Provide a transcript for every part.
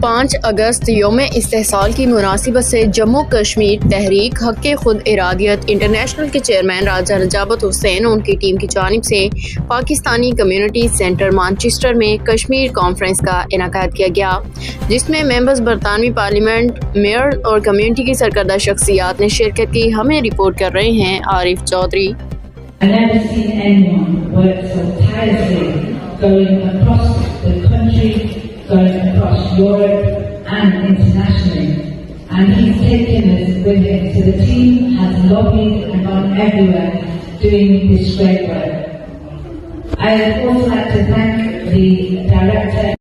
5 اگست یوم استحصال کی مناسبت سے جموں کشمیر تحریک حق خود ارادیت انٹرنیشنل کے چیئرمین راجہ نجابت حسین اور ان کی ٹیم کی جانب سے پاکستانی کمیونٹی سینٹر مانچسٹر میں کشمیر کانفرنس کا انعقاد کیا گیا، جس میں ممبرز برطانوی پارلیمنٹ، میئر اور کمیونٹی کی سرکردہ شخصیات نے شرکت کی۔ ہمیں رپورٹ کر رہے ہیں عارف Chaudhry. I've never seen anyone work so tirelessly, going across the country, going across Europe and internationally. And he's taken us with him. So the team has lobbied and gone everywhere doing this great work. I'd also like to thank the director.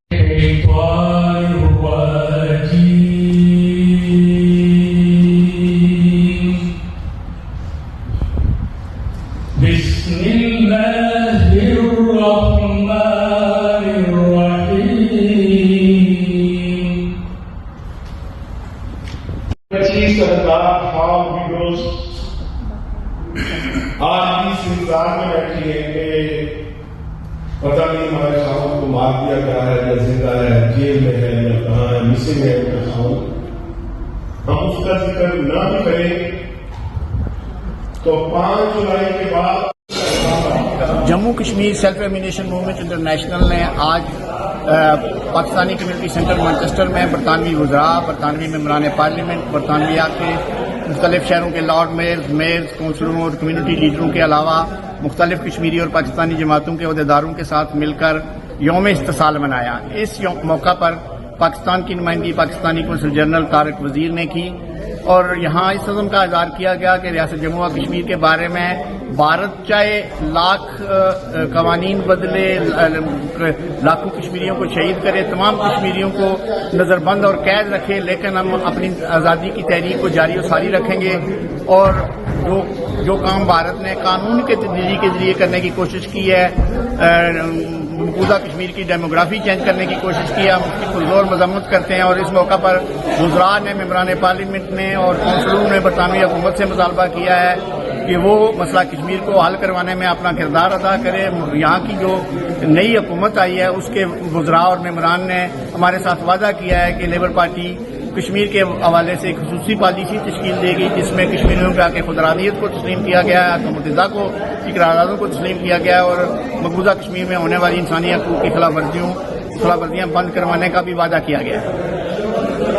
آج اس انتظار میں بیٹھی ہے کہ پتہ نہیں ہمارے خاون کو مار دیا گیا ہے یا زندہ ہے، جیل میں ہے یا کہاں ہے، مسنگ ہے ان کا خاون۔ ہم اس کا ذکر نہ بھی کریں تو 5 جولائی کے بعد جموں کشمیر سیلف ایمینیشن موومنٹ انٹرنیشنل نے آج پاکستانی کمیونٹی سینٹر مانچسٹر میں برطانوی وزراء، برطانوی ممبران پارلیمنٹ، برطانوی کے مختلف شہروں کے لارڈ میئرز، کونسلروں اور کمیونٹی لیڈروں کے علاوہ مختلف کشمیری اور پاکستانی جماعتوں کے عہدیداروں کے ساتھ مل کر یوم استحصال منایا۔ اس موقع پر پاکستان کی نمائندگی پاکستانی قونصل جنرل طارق وزیر نے کی اور یہاں اس عزم کا اظہار کیا گیا کہ ریاست جموں و کشمیر کے بارے میں بھارت چاہے لاکھ قوانین بدلے، لاکھوں کشمیریوں کو شہید کرے، تمام کشمیریوں کو نظر بند اور قید رکھے، لیکن ہم اپنی آزادی کی تحریک کو جاری و ساری رکھیں گے اور جو کام بھارت نے قانون کے تجدید کے ذریعے کرنے کی کوشش کی ہے، مقبوضہ کشمیر کی ڈیموگرافی چینج کرنے کی کوشش کی ہے، ہم اس کی پرزور مذمت کرتے ہیں۔ اور اس موقع پر وزراء نے، ممبران پارلیمنٹ نے اور کونسلوں نے برطانوی حکومت سے مطالبہ کیا ہے کہ وہ مسئلہ کشمیر کو حل کروانے میں اپنا کردار ادا کرے۔ یہاں کی جو نئی حکومت آئی ہے اس کے وزراء اور ممبران نے ہمارے ساتھ وعدہ کیا ہے کہ لیبر پارٹی کشمیر کے حوالے سے ایک خصوصی پالیسی تشکیل دے گی جس میں کشمیریوں کے حق خود ارادیت کو تسلیم کیا گیا ہے، حق متحدہ کو کی قراردادوں کو تسلیم کیا گیا ہے اور مقبوضہ کشمیر میں ہونے والی انسانی حقوق کی خلاف ورزیاں بند کروانے کا بھی وعدہ کیا گیا ہے۔